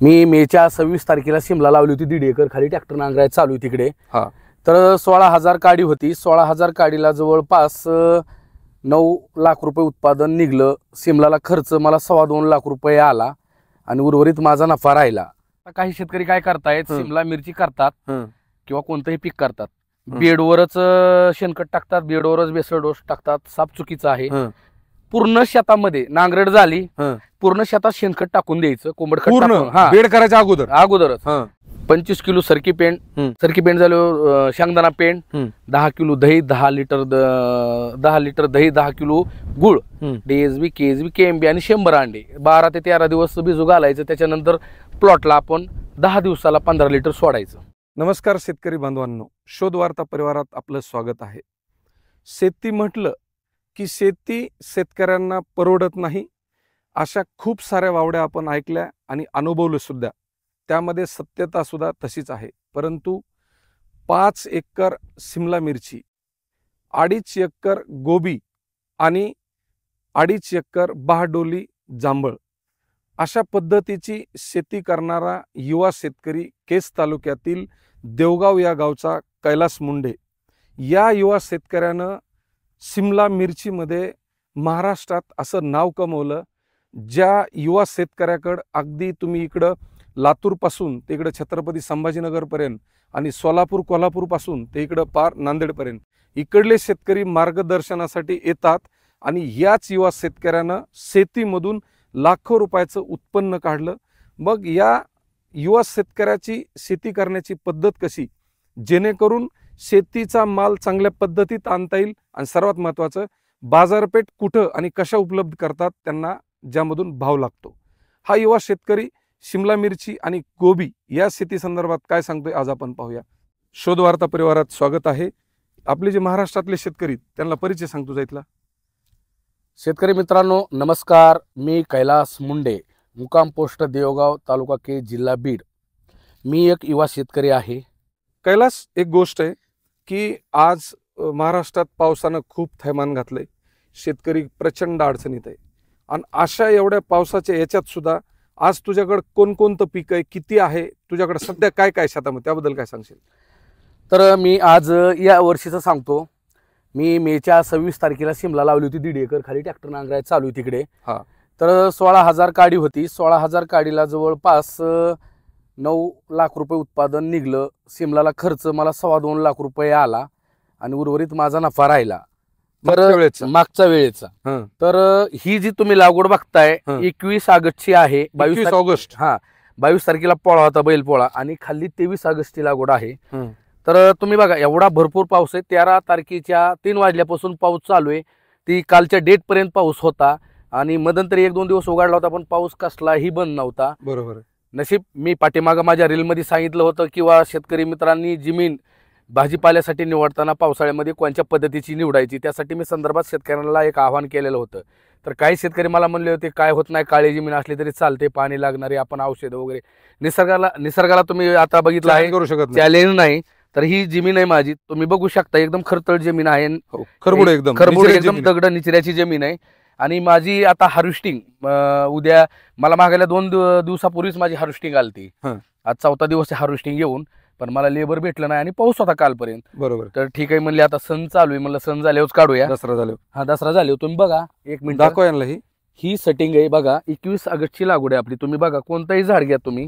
मी मेच्या 26 तारखेला सिमला लावली होती 1.5 एकर खाली ट्रॅक्टर नांगराय चालू आहे तिकडे। हा तर 16,000 काडी होती। 16,000 काडीला जवळपास 9 लाख रुपये उत्पादन निघलं। सिमलाला खर्च मला 2.25 लाख रुपये आला आणि उर्वरित माझा नफा राहिला। काही शेतकरी काय करतायत, सिमला मिरची करतात किंवा कोणतंही पीक करतात, बेडवरच शेणखत टाकतात, बेडवरच बेसळ डोस टाकतात। साप चुकीचं आहे। पूर्ण शेतामध्ये नांगरट झाली, पूर्ण शेतात शेणखत टाकून द्यायचं, कोंबड खत टाकून बेड करायच्या अगोदरच 25 किलो सरकी पेंट झालं, शेंगदाणा पेंट, 10 किलो दही, 10 लिटर दही, 10 किलो गुळ, DSB, KSB, KMB आणि 100 अंडे 12 ते 13 दिवस भिजू घालायचं। त्याच्यानंतर प्लॉटला आपण 10 दिवसाला 15 लिटर सोडायचं। नमस्कार शेतकरी बांधवांनो, शोध वार्ता परिवारात आपलं स्वागत आहे। शेती म्हटलं की शेती शेतकऱ्यांना परवडत नाही अशा खूप साऱ्या वावड्या आपण ऐकल्या आणि अनुभवलं सुद्धा। त्यामध्ये सत्यता सुद्धा तशीच आहे। परंतु 5 एकर सिमला मिरची, 2.5 एकर गोबी आणि 2.5 एकर बहाडोली जांभळ अशा पद्धतीची शेती करणारा युवा शेतकरी केस तालुक्यातील देवगाव या गावचा कैलास मुंडे या युवा शेतकऱ्यानं सिमला मिरचीमध्ये महाराष्ट्रात असं नाव कमवलं। ज्या युवा शेतकऱ्याकडं अगदी तुम्ही इकडं लातूरपासून ते इकडं छत्रपती संभाजीनगरपर्यंत आणि सोलापूर कोल्हापूरपासून ते इकडं पार नांदेडपर्यंत इकडले शेतकरी मार्गदर्शनासाठी येतात आणि याच युवा शेतकऱ्यानं शेतीमधून लाखो रुपयाचं उत्पन्न काढलं। मग या युवा शेतकऱ्याची शेती करण्याची पद्धत कशी, जेणेकरून शेतीचा माल चांगल्या पद्धतीत आणता येईल आणि सर्वात महत्त्वाचं बाजारपेठ कुठं आणि कशा उपलब्ध करतात त्यांना, ज्यामधून भाव लागतो। हा युवा शेतकरी शिमला मिरची आणि गोबी या शेती संदर्भात काय सांगतोय आज आपण पाहूया। शोध वार्ता परिवारात स्वागत आहे। आपले जे महाराष्ट्रातले शेतकरी त्यांना परिचय सांगतो जायतला। शेतकरी मित्रांनो नमस्कार, मी कैलास मुंडे, मुक्काम पोस्ट देवगाव, तालुका के, जिल्हा बीड। मी एक युवा शेतकरी आहे। कैलास, एक गोष्ट आहे की आज महाराष्ट्रात पावसानं खूप थैमान घातलंय, शेतकरी प्रचंड अडचणीत आहे आणि अशा एवढ्या पावसाच्या याच्यात सुद्धा आज तुझ्याकडे कोणकोणतं पीक आहे, किती आहे तुझ्याकडे सध्या, काय काय शेतामध्ये, त्याबद्दल काय सांगशील? तर मी आज या वर्षीचं सांगतो। मी मेच्या 26 तारखेला सिमला लावली होती 1.5 एकर खाली ट्रॅक्टर नांगराय चालू आहे तिकडे। तर 16,000 काडी होती। 16,000 काडीला जवळपास 9 लाख रुपये उत्पादन निघलं। सिमलाला खर्च मला 2.25 लाख रुपये आला आणि उर्वरित माझा नफा राहिला मागच्या वेळेचा। तर ही जी तुम्ही लागवड बघताय 21 ऑगस्टची आहे। 22 ऑगस्ट 22 तारखेला पोळा होता, बैल पोळा, आणि खाली 23 ऑगस्टची लागवड आहे। तर तुम्ही बघा एवढा भरपूर पाऊस आहे। 13 तारखेच्या 3 वाजल्यापासून पाऊस चालू आहे। ती कालच्या डेट पर्यंत पाऊस होता आणि मध्यंतरी 1-2 दिवस उघडला होता, पण पाऊस कसलाही बंद नव्हता। बरोबर। नशीब मी पाठीमागं माझ्या रीलमध्ये सांगितलं होतं किंवा शेतकरी मित्रांनी जमीन भाजीपाल्यासाठी निवडताना पावसाळ्यामध्ये कोणत्या पद्धतीची निवडायची, त्यासाठी मी संदर्भात शेतकऱ्यांना एक आवाहन केलेलं होतं। तर काही शेतकरी मला म्हणले होते काय होत नाही, काळी जमीन असली तरी चालते, पाणी लागणारे आपण औषधं वगैरे, निसर्गाला तुम्ही आता बघितलं आहे, करू शकत चॅलेंज नाही। तर ही जमीन आहे माझी, तुम्ही बघू शकता एकदम खरतळ जमीन आहे, खरबूड एकदम दगड निचऱ्याची जमीन आहे। आणि माझी आता हार्वेस्टिंग उद्या, मला मागायला 2 दिवसापूर्वीच माझी हार्वेस्टिंग आलती। आज 4था दिवस हार्वेस्टिंग येऊन, पण मला लेबर भेटलं नाही आणि पाऊस होता कालपर्यंत। बरोबर। तर ठीक आहे म्हणले आता सण चालू आहे, म्हणलं सण झाल्यावर काढूया, दसरा झाल्यावर। दसरा झाल्यावर तुम्ही बघा, 1 मिनिट दाखवा यांना। ही सेटिंग आहे बघा, 21 ऑगस्टची लागवड आहे आपली। तुम्ही बघा कोणतंही झाड घ्या तुम्ही,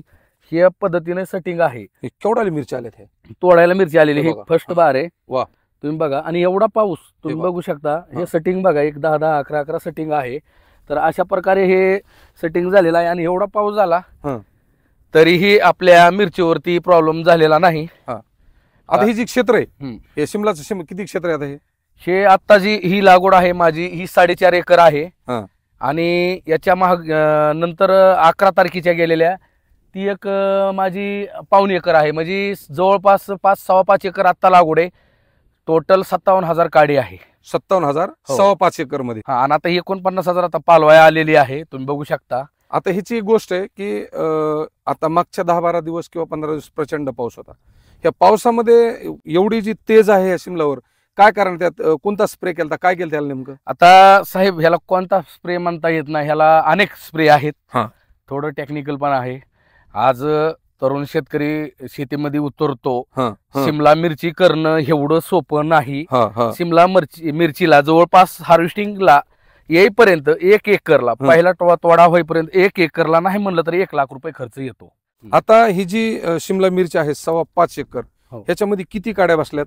या पद्धतीने सेटिंग आहे। केवढ्याला मिरची आल्या, तोडायला मिरची आलेली, हे फर्स्ट बार आहे। वा, तुम्ही बघा, आणि एवढा पाऊस तुम्ही बघू शकता। हे सेटिंग बघा, 1 10 11 सेटिंग आहे। तर अशा प्रकारे हे सेटिंग झालेलं आहे आणि एवढा पाऊस झाला तरीही आपल्या मिरचीवरती प्रॉब्लेम झालेला नाही। आता ही जी क्षेत्र आहे, हे सिमलाचं किती क्षेत्र आहे? आता हे आता जी ही लागवड आहे माझी, ही 4.5 एकर आहे आणि याच्या नंतर 11 तारखेच्या गेलेल्या ती एक माझी 1.25 एकर आहे। म्हणजे जवळपास 5-5.25 एकर आता लागवड आहे। टोटल 57,000 काडी आहे। 57,000 5.25 एकर मध्ये। आणि आता 49,000 आता पालवाया आलेली आहे, तुम्ही बघू शकता। आता ह्याची एक गोष्ट आहे की आता मागच्या 10-12 दिवस किंवा 15 दिवस प्रचंड पाऊस होता। या पावसामध्ये एवढी जी तेज आहे या शिमलावर, काय कारण, त्यात कोणता स्प्रे केला, काय केलं त्याला नेमकं? आता साहेब ह्याला कोणता स्प्रे म्हणता येत नाही, ह्याला अनेक स्प्रे आहेत, थोडं टेक्निकल पण आहे। आज तरुण शेतकरी शेतीमध्ये उतरतो. हा, हा. शिमला मिरची करणं एवढं सोपं नाही. हा, हा. शिमला मिरचीला जवळपास हार्वेस्टिंगला येईपर्यंत 1 एकरला पहिला तोडा होईपर्यंत 1 एकरला नाही म्हणलं तर 1 लाख रुपये खर्च येतो. आता ही जी शिमला मिरची आहे 5.25 एकर, हो. ह्याच्यामध्ये किती काड्या बसल्यात?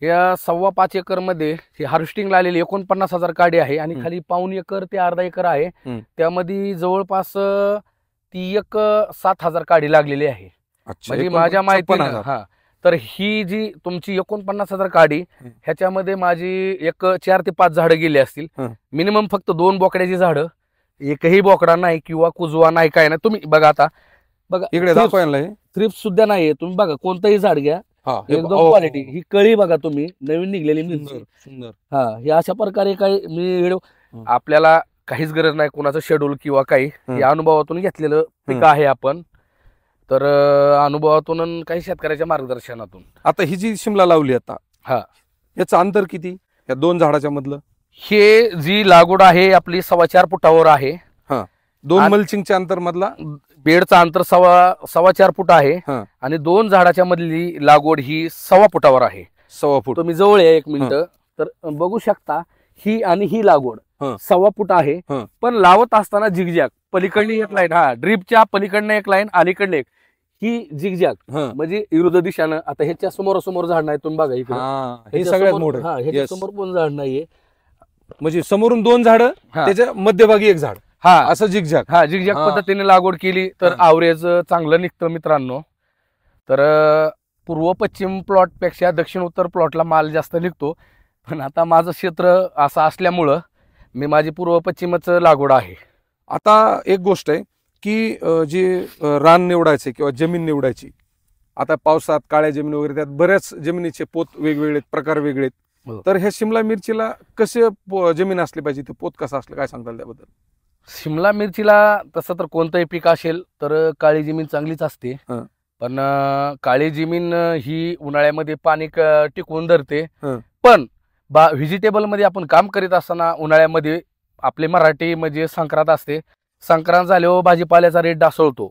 या 5.25 एकर मध्ये हार्वेस्टिंगला आलेली 49,000 काडी आहे आणि खाली 1.25 एकर ते अर्धा एकर आहे. त्यामध्ये जवळपास ती 7,000 काडी लागलेली आहे. म्हणजे माझ्या माहितीनं तर ही जी तुमची 49,000 काडी ह्याच्यामध्ये माझी 4 ते 5 झाडं गेली असतील. मिनिमम फक्त 2 बोकड्याची झाडं, एकही बोकडा नाही किंवा कुजवा नाही, काय नाही. तुम्ही बघा आता, बघा इकडे दाखवायला थ्रिप्स सुद्धा नाहीये. तुम्ही बघा कोणतंही झाड घ्या, एकदम क्वालिटी. ही कळी बघा तुम्ही, नवीन निघलेली मिरची. हा, हे अशा प्रकारे काही मी व्हिडिओ, आपल्याला काहीच गरज नाही कोणाचं शेड्यूल किंवा काही, या अनुभवातून घेतलेलं पीक आहे आपण. तर अनुभवातून काही शेतकऱ्याच्या मार्गदर्शनातून. आता ही जी शिमला लावली आता, हा, याचं अंतर किती या 2 झाडाच्या मधलं? हे जी लागवड आहे आपली 4.25 फुटावर आहे. 2 मल्चिंगच्या अंतर मधला बेडचं अंतर 4.25 फूट आहे आणि 2 झाडाच्या मधली लागवड ही 1.25 फुटावर आहे. 1.25 फूट. तुम्ही जवळ आहे 1 मिनिट तर बघू शकता, ही आणि ही लागवड 1.25 फूट आहे. पण लावत असताना झिगझॅग, पलीकडली एक लाईन, ड्रीपच्या पलीकडनं एक लाईन, अलीकडनं एक, ही झिगझॅग म्हणजे विरुद्ध दिशानं. आता ह्याच्या समोर झाड नाही, तुम्ही बघा इकडे, हे सगळ्यात मोठं. ह्याच्या समोर पण झाड नाहीये. म्हणजे समोरून 2 झाडं, त्याच्या मध्यभागी 1 झाड, असं झिगझॅग. झिगझॅग पद्धतीने लागवड केली तर आवरेज चांगलं निघतं मित्रांनो. तर पूर्व पश्चिम प्लॉट पेक्षा दक्षिण उत्तर प्लॉटला माल जास्त निघतो. पण आता माझं क्षेत्र असं असल्यामुळं मी माझी पूर्व पश्चिमच लागवड आहे. आता एक गोष्ट आहे की जी रान निवडायचे किंवा जमीन निवडायची, आता पावसात काळ्या जमीन वगैरे, त्यात बऱ्याच जमिनीचे पोत वेगवेगळे, प्रकार वेगळे. तर ह्या शिमला मिरचीला कसे जमीन असली पाहिजे, ते पोत कसं असलं, काय सांगताल त्याबद्दल? शिमला मिरचीला तसं तर कोणतंही पीक असेल तर काळी जमीन चांगलीच असते. पण काळी जमीन ही उन्हाळ्यामध्ये पाणी टिकवून धरते. पण व्हेजिटेबल मध्ये आपण काम करीत असताना उन्हाळ्यामध्ये आपले मराठी म्हणजे संक्रांत असते, संक्रांत झाल्यावर भाजीपाल्याचा रेट ढासळतो,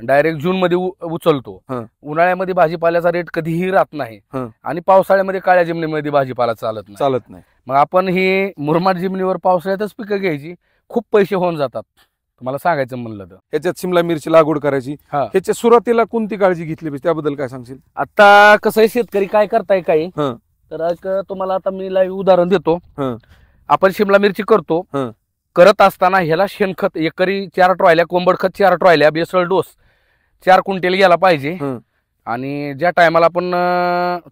डायरेक्ट जून मध्ये उचलतो. उन्हाळ्यामध्ये भाजीपाल्याचा रेट कधीही राहत नाही आणि पावसाळ्यामध्ये काळ्या जमिनीमध्ये भाजीपाला चालत नाही. मग आपण ही मुरमाड जमिनीवर पावसाळ्यातच पिकं घ्यायची, खूप पैसे होऊन जातात. तुम्हाला सांगायचं म्हणलं तर ह्याच्यात शिमला मिरची लागवड करायची, ह्याच्या सुरुवातीला कोणती काळजी घेतली पाहिजे त्याबद्दल काय सांगशील? आता कसं आहे, शेतकरी काय करताय काही, तर तुम्हाला आता मी लाईव्ह उदाहरण देतो. आपण शिमला मिरची करतो, करत असताना ह्याला शेणखत एकरी 4 ट्रॉयल्या, कोंबड खत 4 ट्रॉयल्या, बेसल डोस 4 क्विंटल गेला पाहिजे. आणि ज्या टायमाला आपण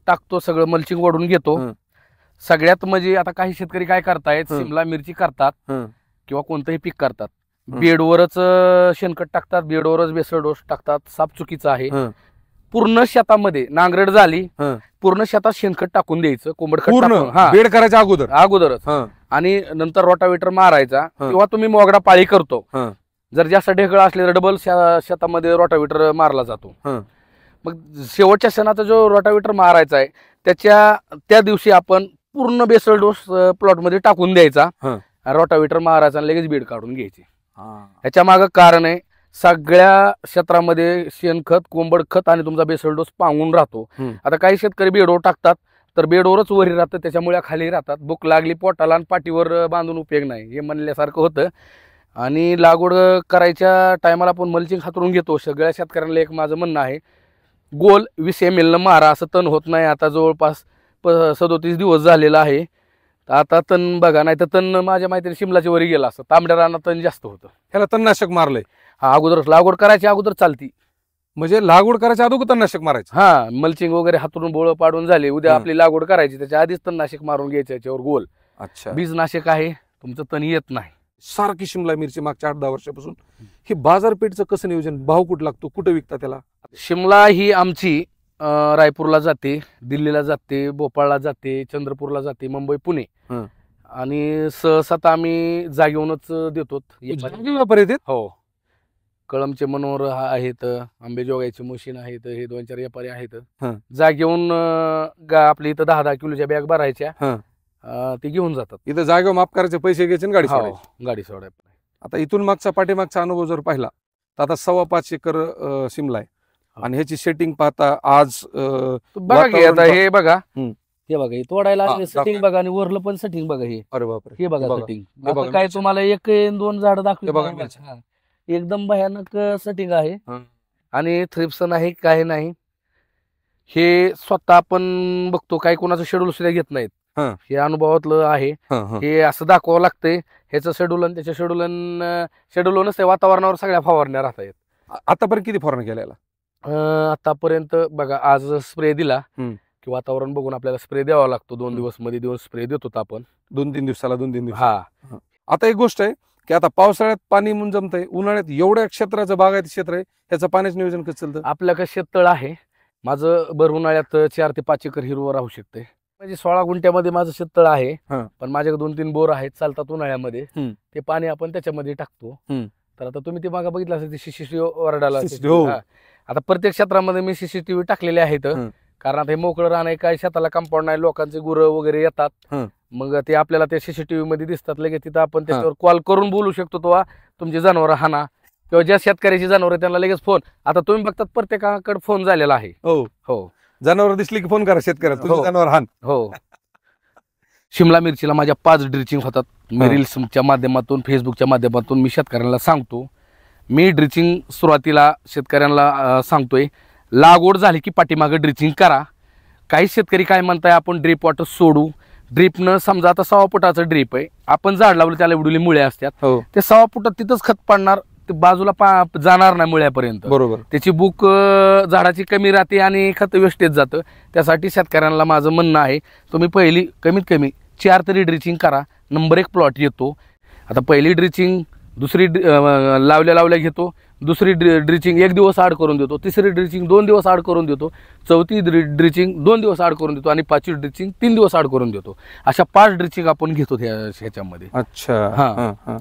टाकतो सगळं मल्चिंग ओढून घेतो. सगळ्यात म्हणजे आता काही शेतकरी काय करतायत, शिमला मिरची करतात किंवा कोणतंही पीक करतात, बेडवरच शेणखत टाकतात, बेडवरच बेसल डोस टाकतात. साप चुकीचं आहे. पूर्ण शेतामध्ये नांगरड झाली, पूर्ण शेतात शेणखत टाकून द्यायचं, कोंबड खत बेड करायच्या अगोदरच, आणि नंतर रोटावेटर मारायचा. किंवा तुम्ही मोगडा पाळी करतो, जर जास्त ढेकळ असले तर डबल शेतामध्ये रोटावेटर मारला जातो. मग शेवटच्या क्षणाचा जो रोटावेटर मारायचा आहे त्या दिवशी आपण पूर्ण बेसल डोस प्लॉट मध्ये टाकून द्यायचा, रोटावेटर मारायचा आणि लगेच बेड काढून घ्यायची. ह्याच्या मागं कारण आहे, सगळ्या क्षेत्रामध्ये शेणखत, कोंबड खत आणि तुमचा बेसल डोस पांगून राहतो. आता काही शेतकरी बेडवर टाकतात तर बेडवरच वरी राहतं, त्याच्यामुळे खाली राहतात. भूक लागली पोटाला आणि पाठीवर बांधून उपयोग नाही, हे म्हणल्यासारखं होतं. आणि लागवड करायच्या टायमाला आपण मल्चिंग हातरून घेतो. सगळ्या शेतकऱ्यांना एक माझं म्हणणं आहे, गोल 20 ml न मारा, असं तण होत नाही. आता जवळपास 37 दिवस झालेला आहे. आता तण बघा, नाही तर तण माझ्या माहितीने शिमलाच्या वरी गेला असं, तांबड्या रानात तण जास्त होतं. ह्याला तणनाशक मारलंय? अगोदर लागवड करायच्या अगोदर चालती, म्हणजे लागवड करायच्या अगोदर तणनाशक मारायचं. मल्चिंग वगैरे हातरून बोळ पाडून झाले, उद्या आपली लागवड करायची, त्याच्या आधीच तणनाशक मारून घ्यायचं याच्यावर गोल. अच्छा, बीजनाशक आहे, तुमचं तण येत नाही. सारखी शिमला मिरची मागच्या 8-10 वर्षापासून, ही बाजारपेठचं कसं नियोजन, भाव कुठं लागतो, कुठं विकता त्याला? शिमला ही आमची रायपूरला जाते, दिल्लीला जाते, भोपाळला जाते, चंद्रपूरला जाते, मुंबई, पुणे, आणि सहसा आम्ही जागेवरूनच देतो. व्यापारी आहेत? हो, कळमचे मनोहर आहेत, आंबेजोगाईचे मशीन आहेत, हे 2-4 व्यापारी आहेत. जागेवरून आपल्या इथं 10-10 किलोच्या बॅग भरायच्या, ते घेऊन जातात. इथं जागेवर माफ करायचे, पैसे घ्यायचे, गाडी सोडायची. गाडी सोडायची. आता इथून मागचा पाठीमागचा अनुभव जर पाहिला तर आता 5.25 एकर शिमला आहे आणि ह्याची सेटिंग पाहता आज बघा की आता हे बघा, हे बघा हे तोडायला हा, असले सेटिंग बघा आणि वरलं पण सेटिंग बघा हे. अरे बापरे, हे बघा बघा. सेटिंग. हे बघा आता काय मिरची. तुम्हाला एक दोन झाड हे बघा दाखवली मिरची. एकदम भयानक सेटिंग आहे हा. आणि थ्रिप्स नाही काही नाही. हे स्वतः आपण बघतो, काही कोणाचं शेड्यूल सुद्धा घेत नाहीत. हा. हे अनुभवातलं आहे. हे असं दाखवावं लागतंय, ह्याचं शेड्यूल आणि त्याच्या शेड्यूल नसते. वातावरणावर सगळ्या फवारण्या राहतात. आतापर्यंत किती फवारणी केलेला? आतापर्यंत बघा, आज स्प्रे दिला की वातावरण बघून आपल्याला स्प्रे द्यावा लागतो. 2 दिवस मध्ये 2 स्प्रे देतो आपण. 2-3 दिवसाला 2-3 दिवस. हा. आता एक गोष्ट आहे की आता पावसाळ्यात पाणी म्हणून जमतंय, उन्हाळ्यात एवढ्या क्षेत्राचं बागायती क्षेत्र आहे, त्याचं पाण्याचं नियोजन कसं चालतं? आपल्याकडे शेततळ आहे. माझं भर उन्हाळ्यात 4 ते 5 एकर हिरवं राहू शकते. म्हणजे 16 गुंठ्यामध्ये माझं शेततळ आहे. पण माझ्याकडे 2-3 बोर आहेत, चालतात उन्हाळ्यामध्ये. ते पाणी आपण त्याच्यामध्ये टाकतो. तर आता तुम्ही ते मागा बघितलं असेल, CCTV वरडाला. आता प्रत्येक क्षेत्रामध्ये मी CCTV टाकलेले आहेत. कारण आता हे मोकळं राहणं, काय शेताला कंपाऊंड नाही, लोकांचे गुरं वगैरे येतात. मग ते आपल्याला त्या CCTV मध्ये दिसतात लगेच. तिथं आपण त्याच्यावर कॉल करून बोलू शकतो, तो तुमची जनावर हाना किंवा ज्या शेतकऱ्याची जनावर त्यांना लगेच फोन. आता तुम्ही बघतात प्रत्येकाकडे फोन झालेला आहे. हो, जनावर दिसली की फोन करा शेतकऱ्याला, जनावर हान. हो. शिमला मिरचीला माझ्या 5 ड्रिचिंग होतात. मी रील्सच्या माध्यमातून, फेसबुकच्या माध्यमातून मी शेतकऱ्यांना सांगतो. मी ड्रिचिंग सुरुवातीला शेतकऱ्यांना सांगतोय, लागवड झाली की पाठीमागे ड्रिचिंग करा. काही शेतकरी काय म्हणताय, आपण ड्रीप वॉटर सोडू. ड्रीपनं समजा आता 6 फुटाचं ड्रीप आहे, आपण झाड लावलं त्याला एवढी मुळे असतात, ते 6 फुटात तिथंच खत पडणार, ते बाजूला जाणार नाही मुळ्यापर्यंत. बरोबर. त्याची बुक झाडाची कमी राहते आणि खत वेस्टेज जातं. त्यासाठी शेतकऱ्यांना माझं म्हणणं आहे, तुम्ही पहिली कमीत कमी 4 तरी ड्रिचिंग करा. नंबर 1 प्लॉट येतो. आता पहिली ड्रिचिंग, दुसरी लावल्या घेतो, दुसरी ड्रिचिंग 1 दिवस आड करून देतो, तिसरी ड्रिचिंग 2 दिवस आड करून देतो, चौथी ड्रिचिंग 2 दिवस आड करून देतो आणि 5वी ड्रिचिंग 3 दिवस आड करून देतो. अशा 5 ड्रिचिंग आपण घेतो ह्याच्यामध्ये. अच्छा. हा.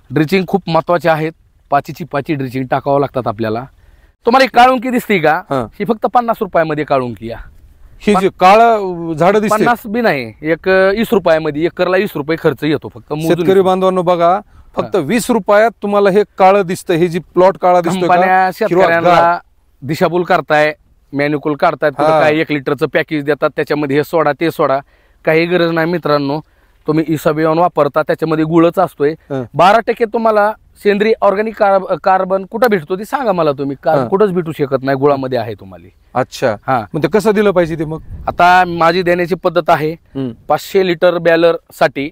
ड्रिचिंग खूप महत्वाचे आहेत. 5ची ड्रिचिंग टाकावं लागतात आपल्याला. तुम्हाला एक काळुंकी दिसते का? ही फक्त 50 रुपयामध्ये काळुंकी. ही जी काळ झाड दिसते 50 बी नाही, एक 20 रुपयामध्ये. एकरला 20 रुपये खर्च येतो फक्त. शेतकरी बांधवांनो बघा, फक्त 20 रुपयात तुम्हाला हे काळं दिसतं. हे जी प्लॉट काळा दिसतो, शेतकऱ्यांना दिशाभूल करताय, मॅन्युकल काढतायत. काय 1 लिटरचं पॅकेज देतात, त्याच्यामध्ये हे सोडा ते सोडा. काही गरज नाही मित्रांनो. तुम्ही इसाबियॉन वापरता, त्याच्यामध्ये गुळच असतोय. 12% तुम्हाला सेंद्रिय ऑर्गॅनिक कार्बन कुठं भेटतो ते सांगा मला तुम्ही. कुठंच भेटू शकत नाही, गुळामध्ये आहे तुम्हाला. अच्छा. मग ते कसं दिलं पाहिजे ते? मग आता माझी देण्याची पद्धत आहे, 500 लिटर बॅलर साठी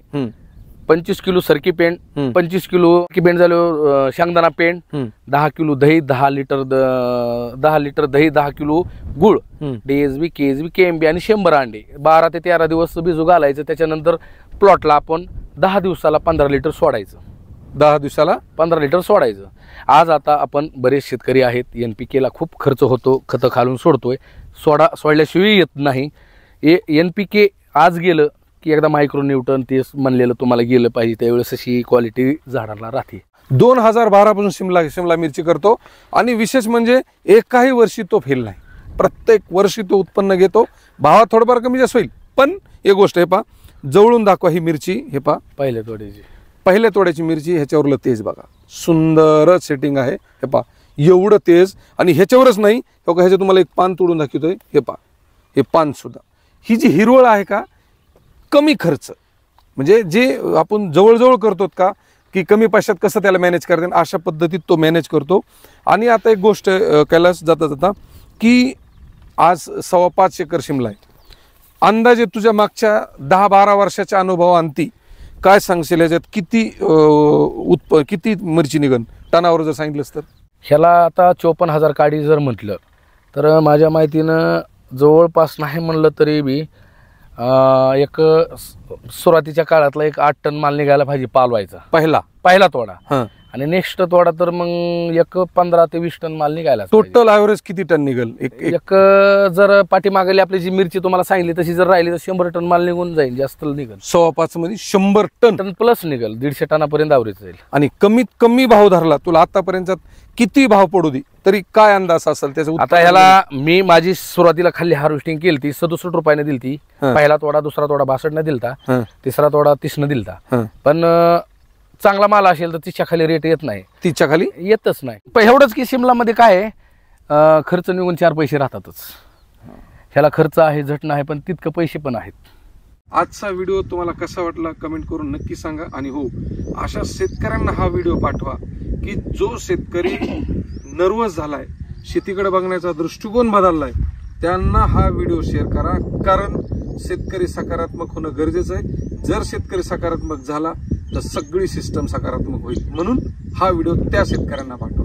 25 किलो सरकी पेंट, 25 किलो पेंट झालं शेंगदाणा पेंट, 10 किलो दही, 10 लिटर दही, 10 किलो गुळ, DSB, KSB, KMB आणि 100 अंडे. 12 ते 13 दिवस भिजू घालायचं. त्याच्यानंतर प्लॉटला आपण 10 दिवसाला 15 लिटर सोडायचं. 10 दिवसाला 15 लिटर सोडायचं. आज आता आपण बरेच शेतकरी आहेत, NPK ला खूप खर्च होतो, खतं खालून सोडतोय. सोडल्याशिवाय येत नाही. NPK आज गेलं की एकदा मायक्रोन्यूटन ते म्हणलेलं तुम्हाला गेलं पाहिजे, त्यावेळेस अशी क्वालिटी झाडाला राहते. 2012 पासून शिमला मिरची करतो आणि विशेष म्हणजे एकाही वर्षी तो फेल नाही. प्रत्येक वर्षी तो उत्पन्न घेतो. भावात थोडंफार कमी जास्त होईल, पण एक गोष्ट आहे, पहा जवळून दाखवा ही मिरची. हे पहा पहिल्या तोड्याची मिरची. ह्याच्यावरलं तेज बघा, सुंदर सेटिंग आहे. हे पहा एवढं तेज. आणि ह्याच्यावरच नाही, ह्याच्यात तुम्हाला एक पान तोडून दाखवतोय. हे पहा, हे पान सुद्धा. ही जी हिरवळ आहे का, कमी खर्च, म्हणजे जे आपण जवळजवळ करतो का, की कमी पैशात कसं त्याला मॅनेज करता येईल अशा पद्धतीत तो मॅनेज करतो. आणि आता एक गोष्ट कैलास जाता की आज 5.25 एकर शिमला आहे. अंदाजे तुझ्या मागच्या 10-12 वर्षाच्या अनुभवाअंती काय सांगशील, याच्यात किती मिरची निघन टनावर जर सांगितलंस तर? ह्याला आता 54,000 काडी जर म्हटलं तर माझ्या माहितीनं जवळपास नाही म्हणलं तरी बी एक सुरुवातीच्या काळातला एक 8 टन माल निघायला पाहिजे पालवायचा, पहिला तोडा. आणि नेक्स्ट तोडा तर मग एक 15 ते 20 टन माल निघायला. टोटल ॲव्हरेज किती टन निघेल? एक जर पाठीमागली आपली जी मिरची तुम्हाला सांगितली तशी जर राहिली तर 100 टन माल निघून जाईल, जास्त निघेल. 5.25 मध्ये 100 टन प्लस निघेल. 150 टनापर्यंत ॲव्हरेज जाईल. आणि कमीत कमी भाव धरला, तुला आतापर्यंत किती भाव पडू दे तरी काय अंदाज असेल त्याचा? आता ह्याला मी माझी सुरुवातीला खाली हार्वेस्टिंग केली ती 67 रुपयाने दिलती. पहिला तोडा, दुसरा तोडा 62 ने दिलता, तिसरा तोडा 30 ने दिलता. पण चांगला माल असेल तर तिच्या खाली रेट येत नाही, तिच्या खाली येतच नाही. पण एवढंच की शिमलामध्ये काय आहे, खर्च निघून 4 पैसे राहतातच. ह्याला खर्च आहे, झट नाही, पण तितकं पैसे पण आहेत. आजचा व्हिडिओ तुम्हाला कसा वाटला कमेंट करून नक्की सांगा. आणि हो, अशा शेतकऱ्यांना हा व्हिडिओ पाठवा की जो शेतकरी नर्वस झालाय, शेतीकडे बघण्याचा दृष्टिकोन बदललाय, त्यांना हा व्हिडिओ शेअर करा. कारण शेतकरी सकारात्मक होणं गरजेचं आहे. जर शेतकरी सकारात्मक झाला तर सगळी सिस्टम सकारात्मक होईल. म्हणून हा व्हिडिओ त्या शेतकऱ्यांना पाठवा.